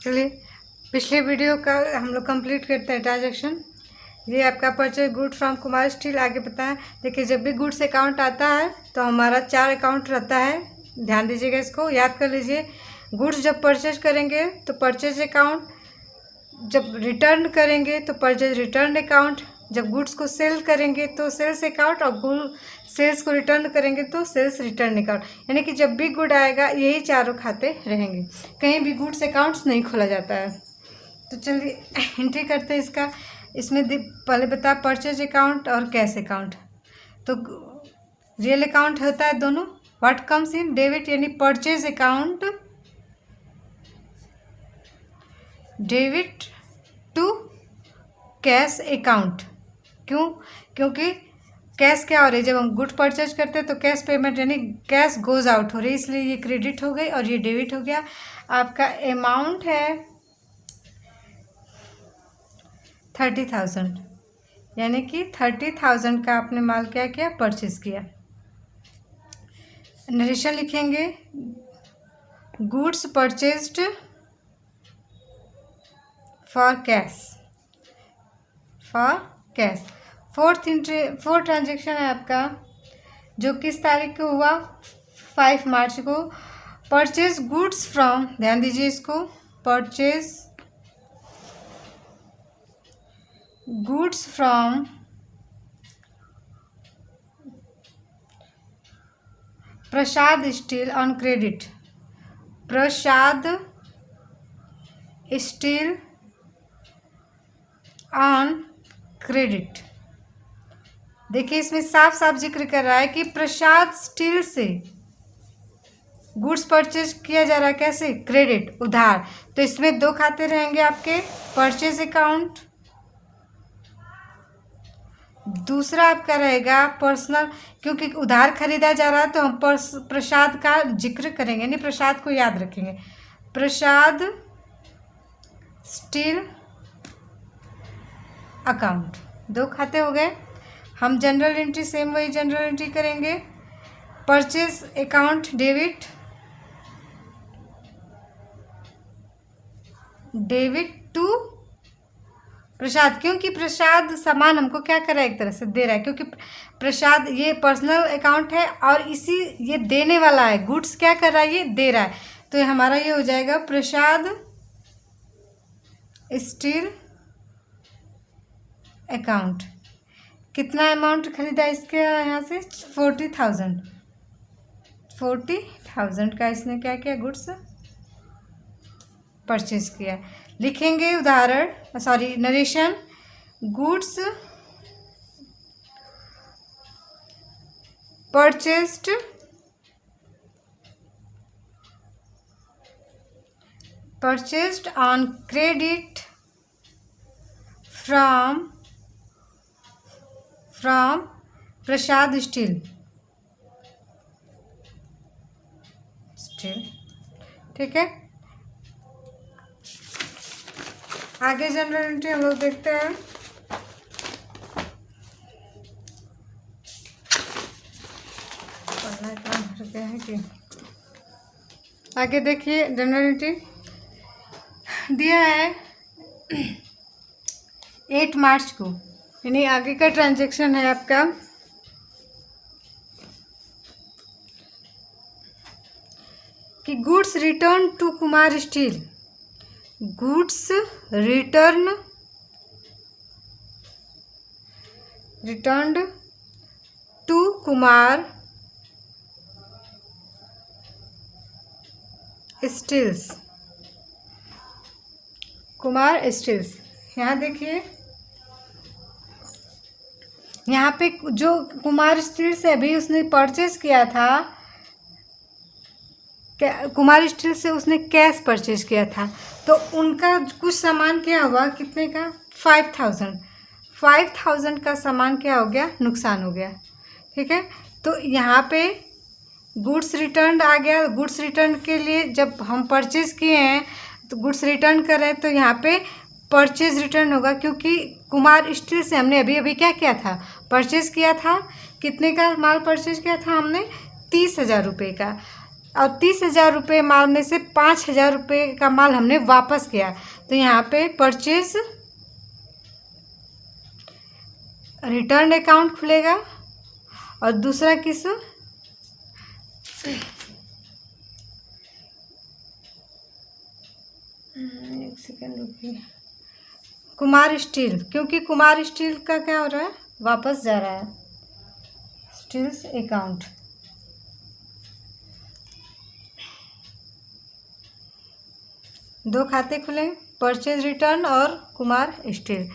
चलिए पिछले वीडियो का हम लोग कंप्लीट करते हैं ट्रांजेक्शन। ये आपका purchase good from Kumar steel आगे बताएं। देखिए, जब भी गुड्स अकाउंट आता है तो हमारा 4 अकाउंट रहता है, ध्यान दीजिएगा, इसको याद कर लीजिए। गुड्स जब परचेज करेंगे तो परचेज अकाउंट, जब रिटर्न करेंगे तो परचेज रिटर्न अकाउंट, जब गुड्स को सेल करेंगे तो सेल्स अकाउंट, और सेल्स को रिटर्न करेंगे तो सेल्स रिटर्न अकाउंट। यानी कि जब भी गुड आएगा यही चारों खाते रहेंगे, कहीं भी गुड्स अकाउंट्स नहीं खोला जाता है। तो चलिए एंट्री करते हैं इसका। इसमें पहले बता परचेज अकाउंट और कैश अकाउंट। तो रियल अकाउंट होता है दोनों। व्हाट कम्स इन डेबिट यानी purchase account debit to cash account. क्यों? क्योंकि कैश क्या हो रही है, जब हम गुड परचेज करते हैं तो कैश पेमेंट यानी कैश गोज आउट हो रही है, इसलिए ये क्रेडिट हो गई और ये डेबिट हो गया। आपका अमाउंट है 30,000, यानी कि 30,000 का आपने माल क्या किया, परचेज किया। नरेशन लिखेंगे, goods purchased for cash, fourth transaction है आपका, जो किस तारीख को हुआ, 5 मार्च को। परचेज गुड्स फ्रॉम, ध्यान दीजिए इसको, purchase goods from Prasad steel on credit, Prasad steel on credit. देखिए, इसमें साफ साफ जिक्र कर रहा है कि प्रसाद स्टील से गुड्स परचेज किया जा रहा है, कैसे, क्रेडिट, उधार। तो इसमें 2 खाते रहेंगे आपके, परचेज अकाउंट, दूसरा आपका रहेगा पर्सनल, क्योंकि उधार खरीदा जा रहा है तो हम प्रसाद का जिक्र करेंगे, यानी प्रसाद को याद रखेंगे। प्रसाद स्टील अकाउंट, 2 खाते हो गए। हम जनरल एंट्री सेम वही जनरल एंट्री करेंगे। परचेज अकाउंट डेबिट टू प्रसाद, क्योंकि प्रसाद सामान हमको क्या कर रहा है, एक तरह से दे रहा है, क्योंकि प्रसाद ये पर्सनल अकाउंट है और ये देने वाला है, गुड्स क्या कर रहा है, ये दे रहा है। तो हमारा ये हो जाएगा प्रसाद स्टील अकाउंट। कितना अमाउंट खरीदा इसके यहाँ से, 40,000 का इसने क्या किया, गुड्स परचेज किया। लिखेंगे उदाहरण, narration, goods purchased on credit from Prasad steel. ठीक है, आगे जनरल एंट्री हम लोग देखते हैं। पढ़ना इतना भर गया है कि आगे देखिए, जनरल एंट्री दिया है 8 मार्च को, यानी आगे का ट्रांजैक्शन है आपका कि goods return to Kumar steel, goods returned to Kumar steels, यहाँ देखिए, यहाँ पे जो कुमार स्टील से अभी उसने परचेज किया था, कुमार स्टील से उसने कैश परचेज किया था, तो उनका कुछ सामान क्या हुआ, कितने का, 5,000 का सामान क्या हो गया, नुकसान हो गया। ठीक है, तो यहाँ पे गुड्स रिटर्न आ गया। गुड्स रिटर्न के लिए जब हम परचेज किए हैं तो गुड्स रिटर्न कर रहे हैं, तो यहाँ पे परचेज रिटर्न होगा, क्योंकि कुमार स्टील से हमने अभी क्या किया था, परचेज किया था। कितने का माल परचेज किया था हमने, 30,000 रुपये का। और 30,000 रुपये माल में से 5,000 रुपये का माल हमने वापस किया, तो यहाँ पे परचेज रिटर्न अकाउंट खुलेगा। और दूसरा किस, एक सेकेंड रुकिए, कुमार स्टील, क्योंकि कुमार स्टील का क्या हो रहा है, वापस जा रहा है, स्टील्स अकाउंट। दो खाते खुले, परचेज रिटर्न और कुमार स्टील।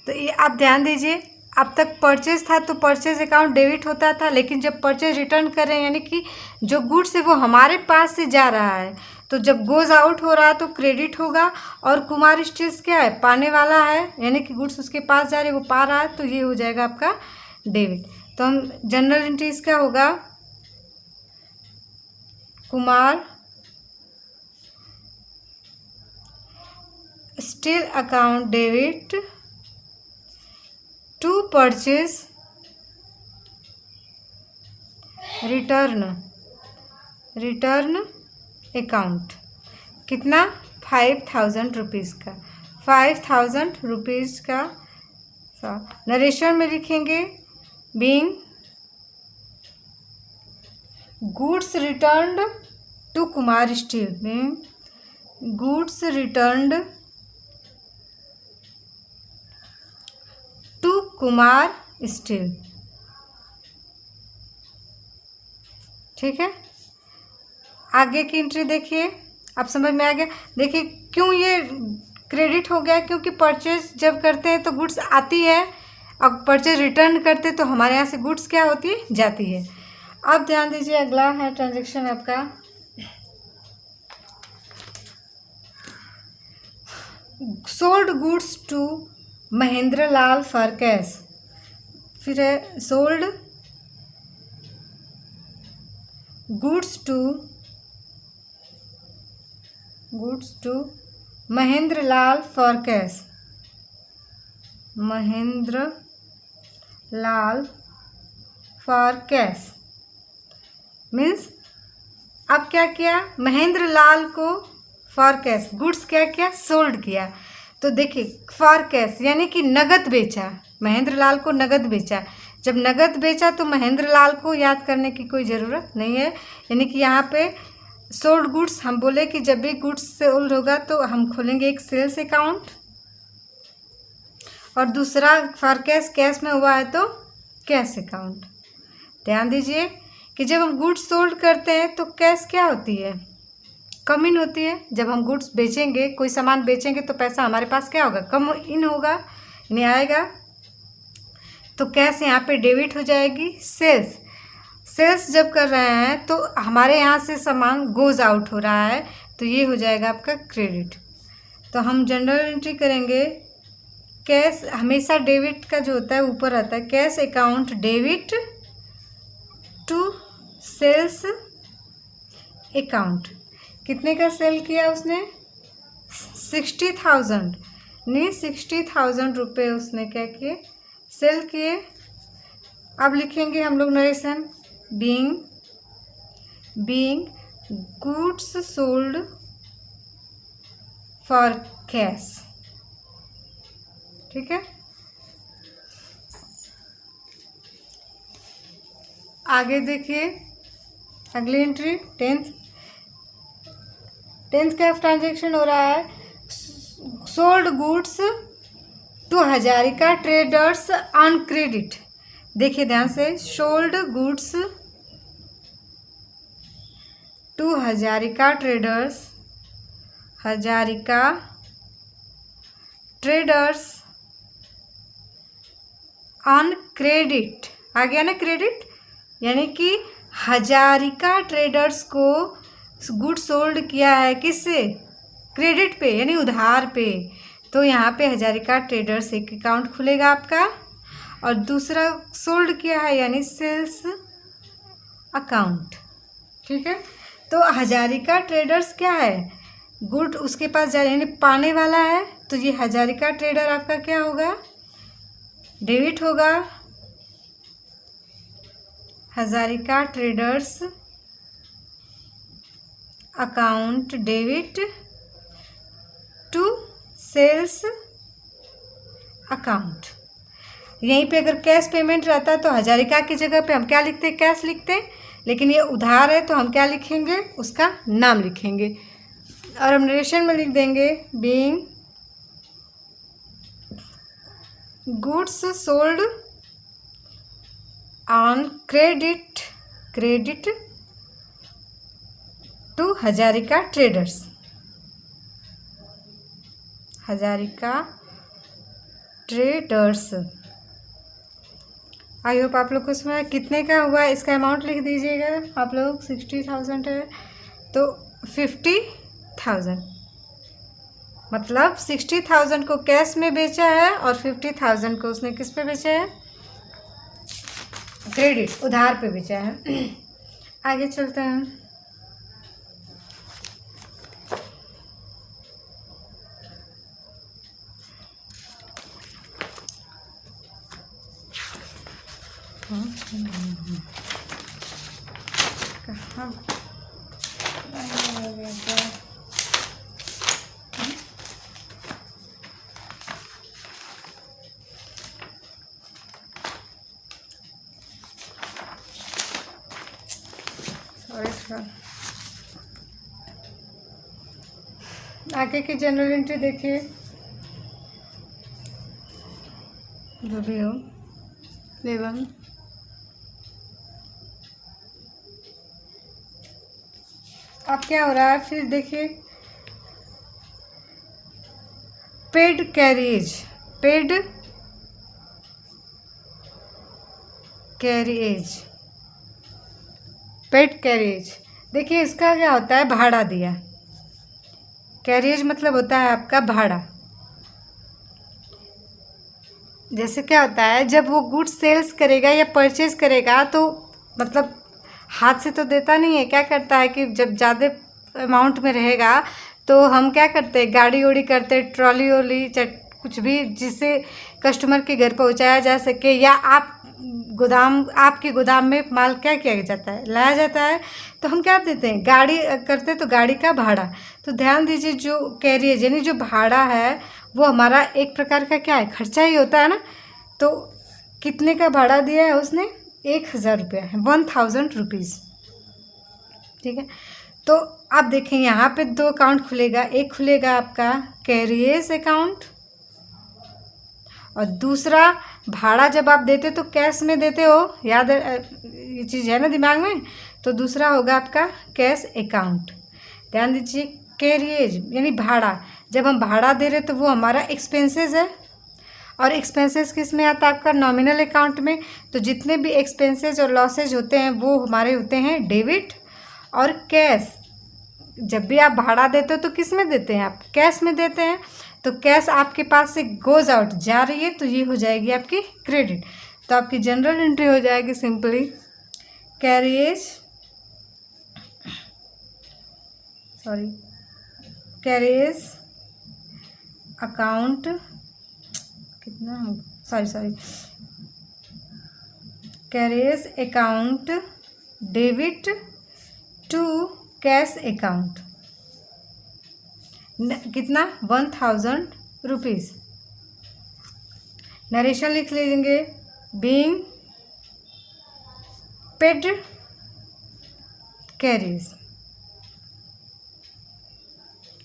तो ये आप ध्यान दीजिए, अब तक परचेज था तो परचेज अकाउंट डेबिट होता था, लेकिन जब परचेज रिटर्न कर रहे हैं यानी कि जो गुड्स है वो हमारे पास से जा रहा है, तो जब गोज आउट हो रहा है तो क्रेडिट होगा। और कुमार स्टील्स क्या है, पाने वाला है, यानी कि गुड्स उसके पास जा रहे हैं, वो पा रहा है, तो ये हो जाएगा आपका डेबिट। तो हम जनरल एंट्रीज क्या होगा, Kumar steel account debit to purchase return account. कितना, 5,000 रुपीज़ का, 5,000 रुपीज़ का। नरेशन में लिखेंगे being goods returned to Kumar steel, में goods returned to Kumar steel. ठीक है, आगे की एंट्री देखिए, आप समझ में आ गया। देखिए क्यों ये क्रेडिट हो गया, क्योंकि परचेज जब करते हैं तो गुड्स आती है, अब परचेज रिटर्न करते तो हमारे यहाँ से गुड्स क्या होती है, जाती है। अब ध्यान दीजिए, अगला है ट्रांजैक्शन आपका sold goods to Mahendra Lal for cash. फिर है sold goods to Mahendra Lal for cash, Mahendra Lal for cash means अब क्या किया, महेंद्र लाल को फॉर कैश गुड्स क्या किया, सोल्ड किया। तो देखिए फॉर कैश यानी कि नगद बेचा, महेंद्र लाल को नगद बेचा। जब नगद बेचा तो महेंद्र लाल को याद करने की कोई ज़रूरत नहीं है, यानी कि यहाँ पे सोल्ड गुड्स, हम बोले कि जब भी गुड्स सोल्ड होगा तो हम खोलेंगे एक सेल्स अकाउंट, और दूसरा फॉर कैश, कैश में हुआ है तो कैश अकाउंट। ध्यान दीजिए कि जब हम गुड्स सोल्ड करते हैं तो कैश क्या होती है, कम इन होती है। जब हम गुड्स बेचेंगे, कोई सामान बेचेंगे तो पैसा हमारे पास क्या होगा, कम इन होगा, नहीं आएगा, तो कैश यहाँ पे डेबिट हो जाएगी। सेल्स जब कर रहे हैं तो हमारे यहाँ से सामान गोज आउट हो रहा है, तो ये हो जाएगा आपका क्रेडिट। तो हम जनरल एंट्री करेंगे, कैश हमेशा डेबिट का जो होता है ऊपर आता है, cash account debit to sales account. कितने का सेल किया उसने, 60,000, नहीं 60,000 रुपये उसने क्या किए, सेल किए। अब लिखेंगे हम लोग narration, being goods sold for cash. ठीक है, आगे देखिए अगली एंट्री 10th का ट्रांजेक्शन हो रहा है, sold goods to Hazarika traders on credit. देखिए ध्यान से, sold goods to Hazarika traders on credit. आ गया ना क्रेडिट, यानी कि हजारिका ट्रेडर्स को गुड सोल्ड किया है, किससे, क्रेडिट पे यानी उधार पे। तो यहाँ पे हजारिका ट्रेडर्स एक अकाउंट खुलेगा आपका, और दूसरा सोल्ड किया है यानी सेल्स अकाउंट। ठीक है, तो हजारिका ट्रेडर्स क्या है, गुड उसके पास जा यानी पाने वाला है, तो ये हजारिका ट्रेडर आपका क्या होगा, डेबिट होगा। Hazarika traders account debit to sales account. यहीं पे अगर कैश पेमेंट रहता तो हजारिका की जगह पे हम क्या लिखते, कैश लिखते, लेकिन ये उधार है तो हम क्या लिखेंगे, उसका नाम लिखेंगे और हम नरेशन में लिख देंगे being goods sold on credit to Hazarika traders. Hazarika traders. I hope आप लोग को इसमें कितने का हुआ इसका अमाउंट लिख दीजिएगा। आप लोग 60,000 है तो 50,000, मतलब 60,000 को कैश में बेचा है और 50,000 को उसने किस पे बेचा है, क्रेडिट उधार पे बेचा है। आगे चलते हैं। कहाँ आगे की जनरल एंट्री देखिए, जो भी हो 11। अब क्या हो रहा है फिर देखिए, paid carriage, paid carriage, paid carriage. देखिए इसका क्या होता है, भाड़ा दिया। कैरिएज मतलब होता है आपका भाड़ा। जैसे क्या होता है, जब वो गुड्स सेल्स करेगा या परचेज करेगा तो मतलब हाथ से तो देता नहीं है, क्या करता है कि जब ज़्यादा अमाउंट में रहेगा तो हम क्या करते हैं, गाड़ी उड़ी करते, ट्रॉली वोली कुछ भी जिससे कस्टमर के घर पहुंचाया जा सके, या आप गोदाम, आपके गोदाम में माल क्या किया जाता है, लाया जाता है, तो हम क्या देते हैं, गाड़ी करते तो गाड़ी का भाड़ा। तो ध्यान दीजिए जो कैरिएज यानी जो भाड़ा है वो हमारा एक प्रकार का क्या है, खर्चा ही होता है ना। तो कितने का भाड़ा दिया है उसने, 1,000 रुपया है, 1,000 रुपीज़। ठीक है, तो आप देखें यहाँ पे 2 अकाउंट खुलेगा, एक खुलेगा आपका कैरिएज अकाउंट और दूसरा भाड़ा जब आप देते तो कैश में देते हो, याद ये चीज़ है ना दिमाग में, तो दूसरा होगा आपका कैश अकाउंट। ध्यान दीजिए, कैरिएज यानी भाड़ा, जब हम भाड़ा दे रहे तो वो हमारा एक्सपेंसेस है, और एक्सपेंसेस किस में आता है, आपका नॉमिनल अकाउंट में। तो जितने भी एक्सपेंसेस और लॉसेज होते हैं वो हमारे होते हैं डेबिट। और कैश, जब भी आप भाड़ा देते हो तो किस में देते हैं, आप कैश में देते हैं। तो कैश आपके पास से गोज आउट, जा रही है, तो ये हो जाएगी आपकी क्रेडिट। तो आपकी जनरल एंट्री हो जाएगी सिंपली कैरिएज, कैरिएज अकाउंट कितना, carriage account debit to cash account, कितना, 1,000 रुपीज़। नरेशन लिख लेंगे बीइंग पेड कैरिएज।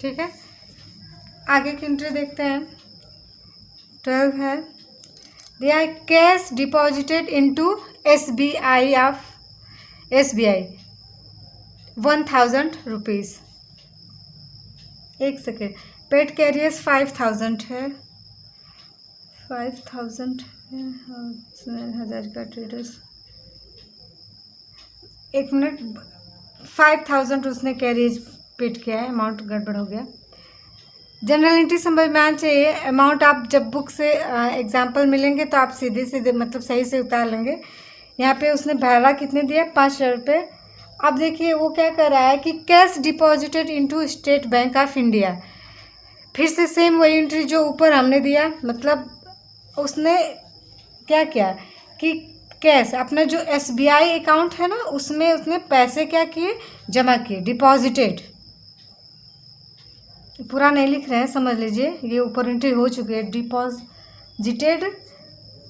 ठीक है, आगे की एंट्री देखते हैं। 12 है, दिया है cash deposited into SBI of SBI 1,000 rupees. एक सेकेंड, पेड कैरियर्स 5,000 है, 5,000 है, 1,000 का ट्रेडर्स, एक मिनट, 5,000 उसने कैरियर्स पेड किया है, अमाउंट गड़बड़ हो गया। जनरल एंट्री समझ में आना चाहिए। अमाउंट आप जब बुक से एग्जाम्पल मिलेंगे तो आप सीधे सीधे मतलब सही से उतार लेंगे। यहाँ पे उसने भाड़ा कितने दिया, 5,000 रुपये। अब देखिए वो क्या कर रहा है कि cash deposited into state bank of India, फिर से सेम वही एंट्री जो ऊपर हमने दिया, मतलब उसने क्या किया कि कैश अपना जो SBI अकाउंट है ना उसमें उसने पैसे क्या किए, जमा किए, डिपॉजिटेड। पूरा नहीं लिख रहे हैं, समझ लीजिए। ये ऊपर एंट्री हो चुकी है। डिपॉजिटेड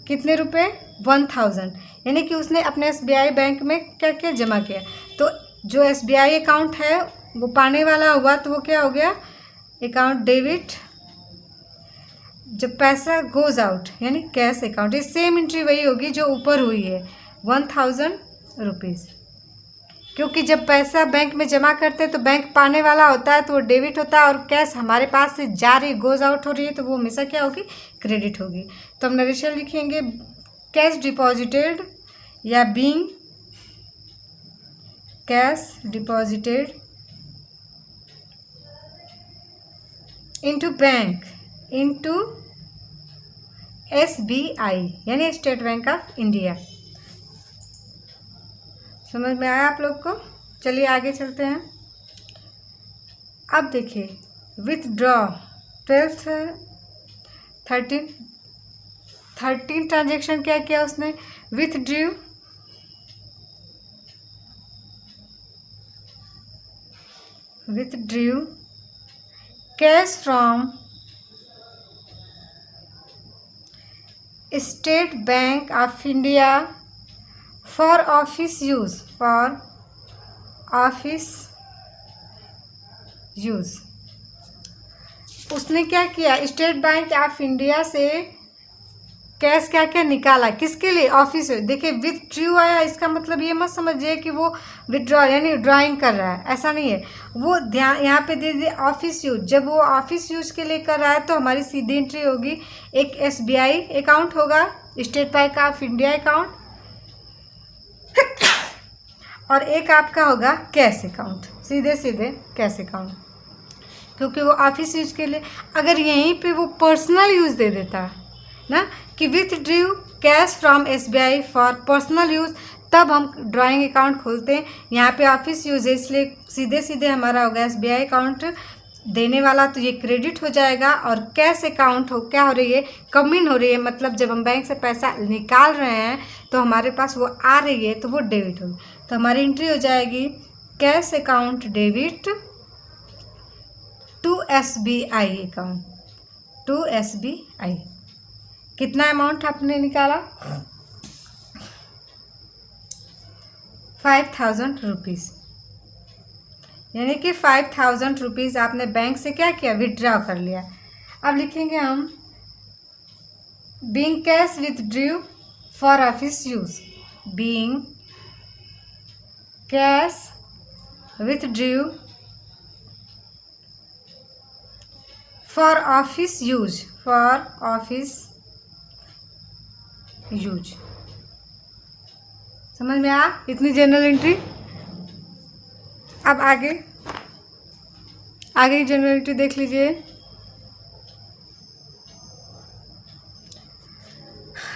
कितने रुपए, 1000, यानी कि उसने अपने SBI बैंक में क्या क्या जमा किया। तो जो SBI अकाउंट है वो पाने वाला हुआ, तो वो क्या हो गया, अकाउंट डेबिट। जब पैसा गोज आउट यानी कैश अकाउंट, ये सेम एंट्री वही होगी जो ऊपर हुई है, 1000 रुपीज़। क्योंकि जब पैसा बैंक में जमा करते हैं तो बैंक पाने वाला होता है, तो वो डेबिट होता है, और कैश हमारे पास से जा रही, गोज आउट हो रही है, तो वो हमेशा क्या होगी, क्रेडिट होगी। तो हम नरेशन लिखेंगे कैश डिपॉजिटेड या being cash deposited into bank into SBI यानी स्टेट बैंक ऑफ इंडिया। समझ में आया आप लोग को? चलिए आगे चलते हैं। अब देखिए विथड्रॉ 13 ट्रांजेक्शन क्या किया उसने, withdrew cash from state bank of India for office use. उसने क्या किया, स्टेट बैंक ऑफ इंडिया से कैश क्या क्या निकाला, किसके लिए, ऑफिस। देखिए विथड्रू आया, इसका मतलब ये मत समझिए कि वो विथड्रॉ यानी ड्राइंग कर रहा है, ऐसा नहीं है। वो ध्यान यहाँ पे दे दीजिए ऑफिस यूज। जब वो ऑफिस यूज के लिए कर रहा है तो हमारी सीधी एंट्री होगी, एक SBI अकाउंट होगा, state bank of India account, और एक आपका होगा कैश अकाउंट, सीधे सीधे कैश अकाउंट, क्योंकि वो ऑफिस यूज के लिए। अगर यहीं पे वो पर्सनल यूज दे देता ना कि withdrew cash from SBI for personal use, तब हम ड्राइंग अकाउंट खोलते हैं। यहाँ पे ऑफिस यूज है, इसलिए सीधे सीधे हमारा होगा SBI अकाउंट देने वाला, तो ये क्रेडिट हो जाएगा। और कैश अकाउंट हो क्या हो रही है, कम इन हो रही है, मतलब जब हम बैंक से पैसा निकाल रहे हैं तो हमारे पास वो आ रही है, तो वो डेबिट होगी। तो हमारी एंट्री हो जाएगी cash account debit to SBI account, to SBI। कितना अमाउंट आपने निकाला, 5000 रुपीज़, यानी कि 5000 रुपीज़ आपने बैंक से क्या किया, विथड्रॉ कर लिया। अब लिखेंगे हम being cash withdrew for office use, being cash withdrew for office use, for office use. समझ में आ इतनी जनरल एंट्री। अब आगे की जनरल एंट्री देख लीजिए।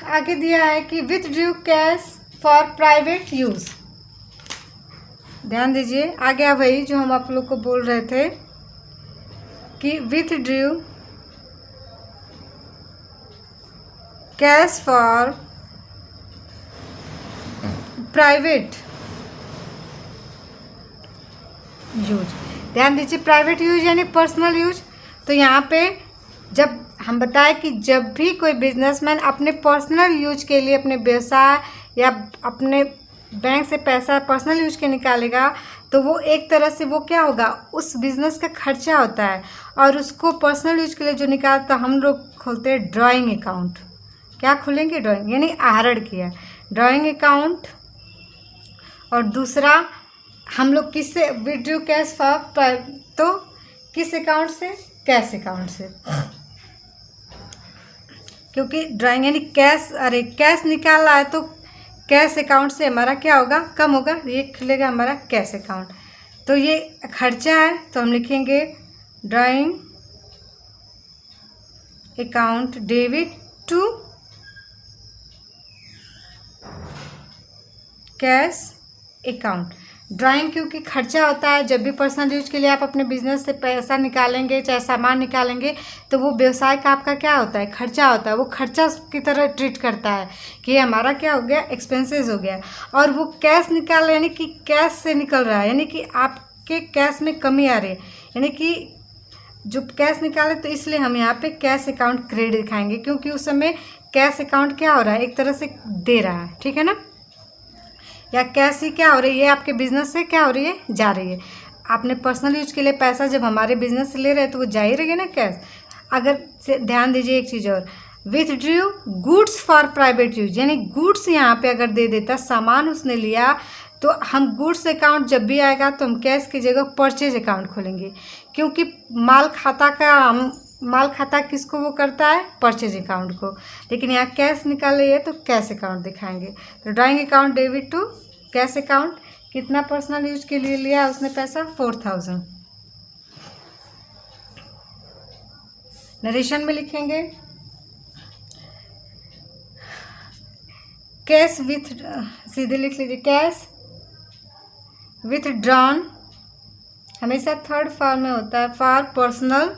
आगे दिया है कि withdrew cash for private use. ध्यान दीजिए, आगे वही जो हम आप लोग को बोल रहे थे कि withdrew cash for private use. ध्यान दीजिए, प्राइवेट यूज यानी पर्सनल यूज। तो यहाँ पे जब हम बताएं कि जब भी कोई बिजनेसमैन अपने पर्सनल यूज के लिए, अपने व्यवसाय या अपने बैंक से पैसा पर्सनल यूज के निकालेगा, तो वो एक तरह से वो क्या होगा, उस बिज़नेस का खर्चा होता है। और उसको पर्सनल यूज के लिए जो निकालता, हम लोग खोलते हैं ड्राइंग अकाउंट। क्या खोलेंगे, ड्राइंग, यानी आहरण किया, ड्राइंग अकाउंट। और दूसरा हम लोग किससे, विथड्रू कैश फॉर, तो किस अकाउंट से, कैश अकाउंट से, क्योंकि ड्राइंग यानी कैश, अरे कैश निकाल रहा है तो कैश अकाउंट से हमारा क्या होगा, कम होगा, ये खुलेगा हमारा कैश अकाउंट। तो ये खर्चा है, तो हम लिखेंगे drawing account debit to cash account. Drawing क्योंकि खर्चा होता है, जब भी पर्सनल यूज के लिए आप अपने बिजनेस से पैसा निकालेंगे, चाहे सामान निकालेंगे, तो वो व्यवसाय का आपका क्या होता है, खर्चा होता है। वो खर्चा की तरह ट्रीट करता है कि हमारा क्या हो गया, एक्सपेंसेस हो गया। और वो कैश निकाल यानी कि कैश से निकल रहा है, यानी कि आपके कैश में कमी आ रही है, यानी कि जो कैश निकाले, तो इसलिए हम यहाँ पे कैश अकाउंट क्रेडिट दिखाएंगे, क्योंकि उस समय कैश अकाउंट क्या हो रहा है, एक तरह से दे रहा है, ठीक है ना, या कैश ही क्या हो रही है, आपके बिजनेस से क्या हो रही है, जा रही है। आपने पर्सनल यूज के लिए पैसा जब हमारे बिजनेस से ले रहे हैं तो वो जा ही रही है ना कैश। अगर ध्यान दीजिए एक चीज़ और, withdrew goods for private use, यानी गुड्स यहाँ पे अगर दे देता, सामान उसने लिया, तो हम गुड्स अकाउंट जब भी आएगा तो हम कैश की जगह परचेज अकाउंट खोलेंगे, क्योंकि माल खाता किसको वो करता है, परचेज अकाउंट को। लेकिन यहाँ कैश निकाले है तो कैश अकाउंट दिखाएंगे। तो drawing account debit to cash account, कितना पर्सनल यूज के लिए लिया उसने पैसा, 4000। नरेशन में लिखेंगे कैश विथ, सीधे लिख लीजिए, कैश विथड्रॉन हमेशा थर्ड फॉर्म में होता है, for personal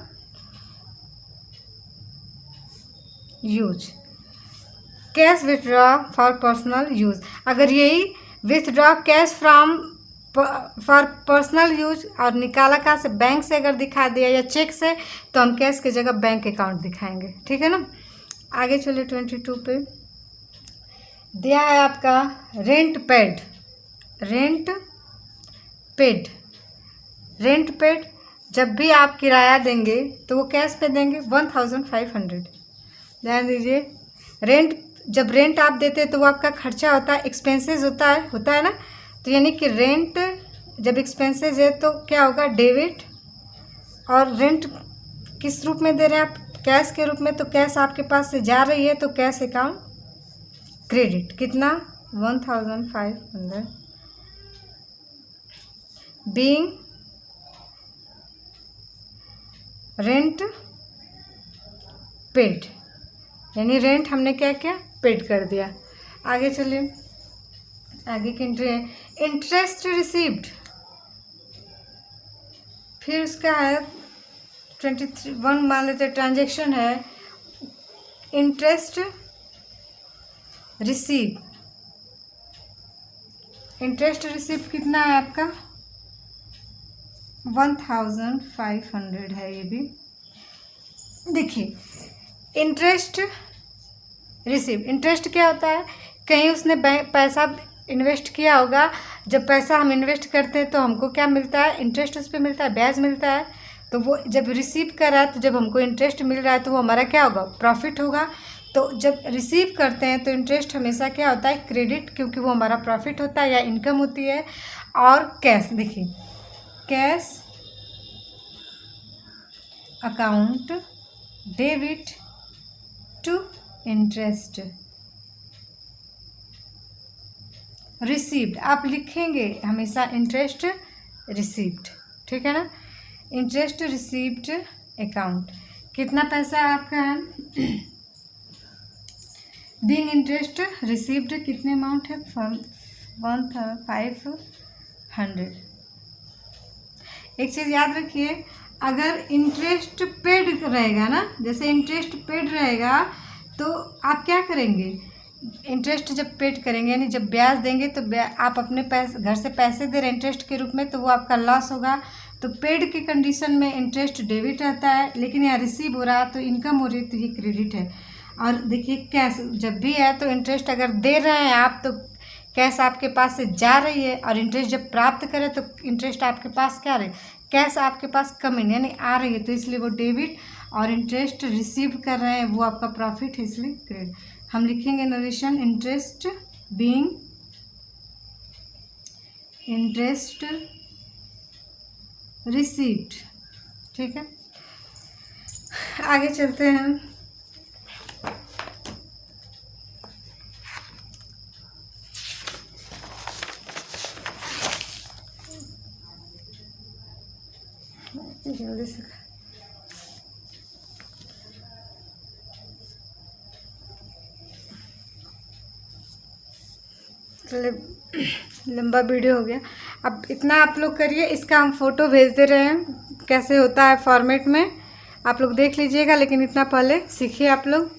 use, cash withdraw for personal use. अगर यही withdraw cash from for personal use और निकाला कहाँ से, बैंक से अगर दिखा दिया या चेक से, तो हम कैश की जगह बैंक अकाउंट दिखाएंगे, ठीक है ना। आगे चलिए 22 पे दिया है आपका rent paid, rent paid, rent paid जब भी आप किराया देंगे तो वो कैश पे देंगे 1500। ध्यान दीजिए, रेंट जब रेंट आप देते हैं तो वो आपका खर्चा होता है, एक्सपेंसेस होता है ना। तो यानी कि रेंट जब एक्सपेंसेस है तो क्या होगा, डेबिट। और रेंट किस रूप में दे रहे हैं आप, कैश के रूप में, तो कैश आपके पास से जा रही है तो कैश अकाउंट क्रेडिट, कितना 1500 बीइंग रेंट पेड, यानी रेंट हमने क्या किया, पेड कर दिया। आगे चलिए, आगे की इंटरेस्ट रिसीव्ड, फिर उसका है 21 मान लेते ट्रांजेक्शन है, इंटरेस्ट रिसीव, इंटरेस्ट रिसीव कितना है आपका 1500 है। ये भी देखिए, इंटरेस्ट रिसीव, इंटरेस्ट क्या होता है, कहीं उसने पैसा इन्वेस्ट किया होगा, जब पैसा हम इन्वेस्ट करते हैं तो हमको क्या मिलता है, इंटरेस्ट उस पर मिलता है, ब्याज मिलता है। तो वो जब रिसीव कर रहा है, तो जब हमको इंटरेस्ट मिल रहा है तो वो हमारा क्या होगा, प्रॉफिट होगा। तो जब रिसीव करते हैं तो इंटरेस्ट हमेशा क्या होता है, क्रेडिट, क्योंकि वो हमारा प्रॉफिट होता है या इनकम होती है। और कैश, देखिए cash account debit to interest received, आप लिखेंगे हमेशा इंटरेस्ट रिसीव्ड, ठीक है ना। इंटरेस्ट रिसीव्ड अकाउंट, कितना पैसा आपका है, बीइंग इंटरेस्ट रिसीव्ड कितने अमाउंट है, 1500। एक चीज़ याद रखिए, अगर इंटरेस्ट पेड रहेगा ना, जैसे इंटरेस्ट पेड रहेगा तो आप क्या करेंगे, इंटरेस्ट जब पेड करेंगे यानी जब ब्याज देंगे, तो आप अपने पैसे घर से पैसे दे रहे इंटरेस्ट के रूप में, तो वो आपका लॉस होगा। तो पेड के कंडीशन में इंटरेस्ट डेबिट रहता है, लेकिन यहाँ रिसीव हो रहा है तो इनकम हो रही है, तो ये क्रेडिट है। और देखिए कैश जब भी है तो इंटरेस्ट अगर दे रहे हैं आप तो कैश आपके पास से जा रही है, और इंटरेस्ट जब प्राप्त करें तो इंटरेस्ट आपके पास क्या रहे, कैश आपके पास कम इन यानी आ रही है, तो इसलिए वो डेबिट। और इंटरेस्ट रिसीव कर रहे हैं वो आपका प्रॉफिट है, इसलिए क्रेडिट। हम लिखेंगे narration, interest being interest received, ठीक है। आगे चलते हैं, जल्दी से लंबा वीडियो हो गया। अब इतना आप लोग करिए, इसका हम फ़ोटो भेज दे रहे हैं कैसे होता है फॉर्मेट में, आप लोग देख लीजिएगा, लेकिन इतना पहले सीखिए आप लोग।